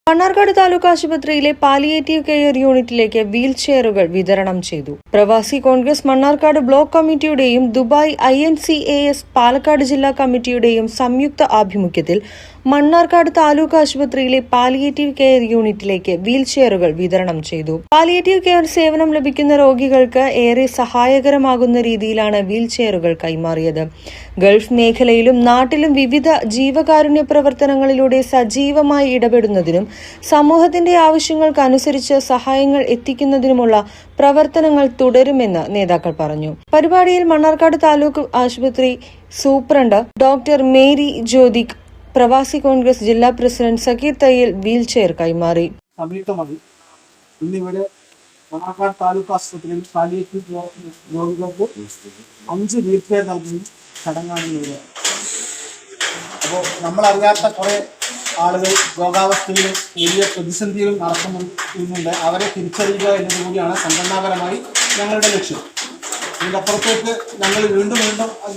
മണ്ണാർക്കാട് താലൂക്ക് ആശുപത്രിയിലെ palliative care യൂണിറ്റിലേക്ക് wheel ചെയറുകൾ വിതരണം ചെയ്തു. പ്രവാസി കോൺഗ്രസ് മണ്ണാർക്കാട് ബ്ലോക്ക് കമ്മിറ്റിയുടെയും ദുബായ് INCAS പാലക്കാട് ജില്ലാ കമ്മിറ്റിയുടെയും സംയുക്ത ആഭിമുഖ്യത്തിൽ മണ്ണാർക്കാട് താലൂക്ക് ആശുപത്രിയിലെ പാലിയേറ്റീവ് കെയർ യൂണിറ്റിലേക്ക് വീൽ ചെയറുകൾ വിതരണം ചെയ്തു. പാലിയേറ്റീവ് കെയർ സേവനം ലഭിക്കുന്ന രോഗികൾക്ക് ഏറെ സഹായകരമാകുന്ന രീതിയിലാണ് വീൽ ചെയറുകൾ കൈമാറിയത്. ഗൾഫ് മേഖലയിലും നാട്ടിലും വിവിധ ജീവകാരുണ്യ പ്രവർത്തനങ്ങളിലൂടെ സജീവമായി ഇടപെടുന്നതിനും സമൂഹത്തിന്റെ ആവശ്യങ്ങൾക്കനുസരിച്ച് സഹായങ്ങൾ എത്തിക്കുന്നതിനുമുള്ള പ്രവർത്തനങ്ങൾ തുടരുമെന്ന് നേതാക്കൾ പറഞ്ഞു. പരിപാടിയിൽ മണ്ണാർക്കാട് താലൂക്ക് ആശുപത്രി സൂപ്രണ്ട് ഡോക്ടർ മേരി ജ്യോതിക്, പ്രവാസി കോൺഗ്രസ് ജില്ലാ പ്രസിഡന്റ് സക്കീർ തയ്യൽ വീൽ ചെയർ കൈമാറി. ഇന്നിവിടെ മണ്ണാർക്കാട് താലൂക്ക് ആശുപത്രിയിൽ പാലിയേറ്റീവ് രോഗികൾക്ക് 5 വീൽ ചെയർ നൽകുന്ന ചടങ്ങാണ് ഇവിടെ. അപ്പോൾ നമ്മളറിയാത്ത കുറേ ആളുകൾ രോഗാവസ്ഥയിലും വലിയ പ്രതിസന്ധിയിലും നടക്കുന്നുണ്ട്. അവരെ തിരിച്ചറിയുക എന്നതുകൂടിയാണ് സംഘടനാപരമായി ഞങ്ങളുടെ ലക്ഷ്യം. ഇതിൻ്റെ അപ്പുറത്തേക്ക് ഞങ്ങൾ വീണ്ടും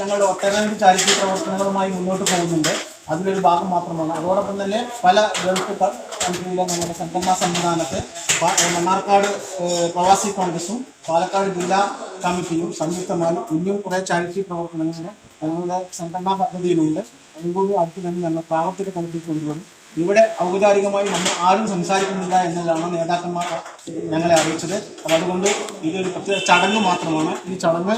ഞങ്ങളുടെ ഒട്ടനവധി ചാരിറ്റി പ്രവർത്തനങ്ങളുമായി മുന്നോട്ട് പോകുന്നുണ്ട്. അതിലൊരു ഭാഗം മാത്രമാണ്. അതോടൊപ്പം തന്നെ പല ഗൾഫ് കൺട്രിയിലെ നമ്മുടെ സംഘടനാ സംവിധാനത്തെ മണ്ണാർക്കാട് പ്രവാസി കോൺഗ്രസും പാലക്കാട് ജില്ലാ കമ്മിറ്റിയും സംയുക്തമായി ഇനിയും കുറേ ചാരിറ്റി പ്രവർത്തനങ്ങൾ ഞങ്ങളുടെ സംഘടനാ പദ്ധതിയിലുണ്ട്. അതുകൊണ്ട് അടുത്ത് തന്നെ ഞങ്ങൾ പ്രാവർത്തിക കമ്മിറ്റി കൊണ്ടുവരും. ഇവിടെ ഔപചാരികമായി നമ്മൾ ആരും സംസാരിക്കുന്നില്ല എന്നതാണ് നേതാക്കന്മാർ ഞങ്ങളെ അറിയിച്ചത്. അപ്പോൾ അതുകൊണ്ട് ഇതൊരു പ്രത്യേക ചടങ്ങ് മാത്രമാണ്. ഈ ചടങ്ങ്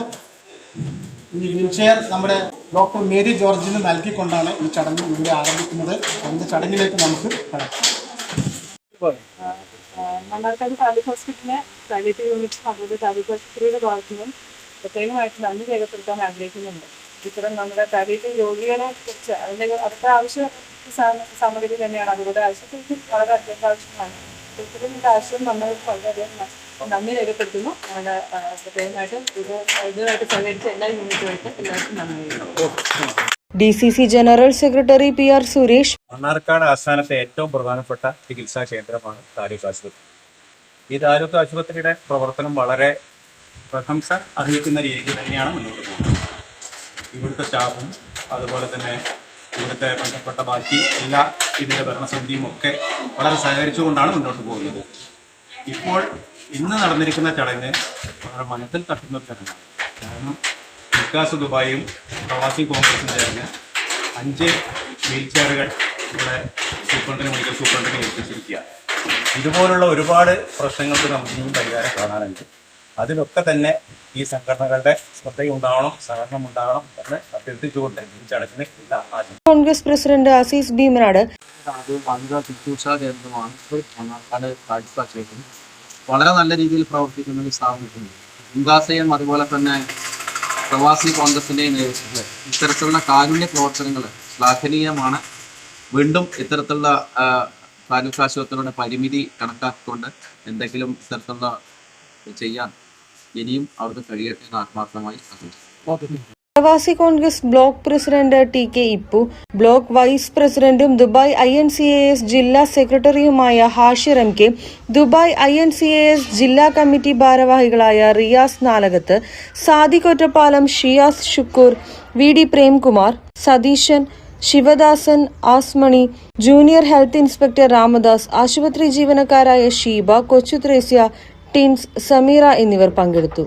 ഈ വീൽചെയർ നമ്മുടെ ഡോക്ടർ മേരി ജോർജിന് നൽകിക്കൊണ്ടാണ് ഈ ചടങ്ങ് ഇവിടെ ആരംഭിക്കുന്നത്. അതിൻ്റെ ചടങ്ങിലേക്ക് നമുക്ക് കടക്കാം. മണ്ണാർക്കാട് താലൂക്ക് ഹോസ്പിറ്റലിലെ പാലിയേറ്റീവ് യൂണിറ്റ് അതുപോലെ താലൂക്ക് ആശുപത്രിയുടെ ഭാഗത്തുനിന്നും പ്രത്യേകമായിട്ട് നന്ദി രേഖപ്പെടുത്താൻ ആഗ്രഹിക്കുന്നുണ്ട്. ഇത്തരം നമ്മുടെ പാലിയേറ്റീവ് രോഗികളെ കുറിച്ച് അവരുടെ ആവശ്യ സാമഗ്രി തന്നെയാണ്. അതുകൊണ്ട് ആശുപത്രിക്ക് വളരെ അത്യാവശ്യമാണ്. ഇത്തരം ആവശ്യം നമ്മൾ വളരെയധികം നന്ദി രേഖപ്പെടുത്തുന്നു. നമ്മുടെ പ്രത്യേകമായിട്ട് ഇതുമായിട്ട് സഹകരിച്ച എല്ലാ യൂണിറ്റുമായിട്ട് എല്ലാവർക്കും നന്ദി. DCC general secretary PR Suresh, Mannarkkad ആസ്ഥാനത്തെ ഏറ്റവും പ്രധാനപ്പെട്ട ചികിത്സാ കേന്ദ്രമാണ് താലൂക്ക് ആശുപത്രി. ഈ താലൂക്ക് ആശുപത്രിയുടെ പ്രവർത്തനം വളരെ പ്രശംസ അർഹിക്കുന്ന രീതിയിൽ തന്നെയാണ് മുന്നോട്ട് പോകുന്നത്. ഇവിടുത്തെ സ്റ്റാഫും അതുപോലെ തന്നെ ഇവിടുത്തെ ബന്ധപ്പെട്ട ബാക്കി എല്ലാ ഇതിൻ്റെ ഭരണസമിതിയും ഒക്കെ വളരെ സഹകരിച്ചുകൊണ്ടാണ് മുന്നോട്ട് പോകുന്നത്. ഇപ്പോൾ ഇന്ന് നടന്നിരിക്കുന്ന ചടങ്ങ് വളരെ മനസ്സിൽ തട്ടുന്ന ഒരു ചടങ്ങാണ്. കാരണം വികാസ് ദുബായും പ്രവാസി കോൺഗ്രസും ചേർന്ന് 5 വീൽ ചെയറുകൾ ഇവിടെ മെഡിക്കൽ സൂപ്രണ്ടിനെ ഏൽപ്പിച്ചിരിക്കുക. ഇതുപോലുള്ള ഒരുപാട് പ്രശ്നങ്ങൾക്ക് നമുക്ക് ഇനിയും പരിഹാരം കാണാനുണ്ട്. അതിലൊക്കെ തന്നെ ഈ സംഘടനകളുടെ ശ്രദ്ധയുണ്ടാവണം, സഹകരണം ഉണ്ടാവണം എന്ന് അഭ്യർത്ഥിച്ചുകൊണ്ട് ഈ ചടങ്ങിന് കോൺഗ്രസ് പ്രസിഡന്റ് ആസീസ് ഭീമനാട് ചികിത്സാ കേന്ദ്രമാണ് മണ്ണാർക്കാട് താലൂക്ക്. വളരെ നല്ല രീതിയിൽ പ്രവർത്തിക്കുന്ന ഒരു സ്ഥാപനത്തിന് ഉംഗാസയും അതുപോലെ തന്നെ പ്രവാസി കോൺഗ്രസിൻ്റെയും നേതൃത്വത്തിൽ ഇത്തരത്തിലുള്ള കാരുണ്യ പ്രവർത്തനങ്ങൾ ശ്ലാഘനീയമാണ്. വീണ്ടും ഇത്തരത്തിലുള്ള താലൂക്ക് ആശുപത്രിയുടെ പരിമിതി കണക്കാക്കിക്കൊണ്ട് എന്തെങ്കിലും ഇത്തരത്തിലുള്ള ചെയ്യാൻ ഇനിയും അവർക്ക് കഴിയട്ടെ എന്ന് ആത്മാർത്ഥമായി ആഗ്രഹിക്കുന്നു. Pravasi Congress block president TK Ippu, block vice പ്രസിഡന്റും ദുബായ് INCAS ജില്ലാ സെക്രട്ടറിയുമായ ഹാഷിർ MK, ദുബായ് INCAS ജില്ലാ കമ്മിറ്റി ഭാരവാഹികളായ Riyas Nalakath, Sadiq Ottapalam, Shiyas Shukoor, VD Premkumar, Satheesan, Sivadasan, Asmani, junior health inspector Ramadas, ആശുപത്രി ജീവനക്കാരായ ഷീബ, കൊച്ചു ത്രേസ്യ, ടിൻസ്, സമീറ എന്നിവർ പങ്കെടുത്തു.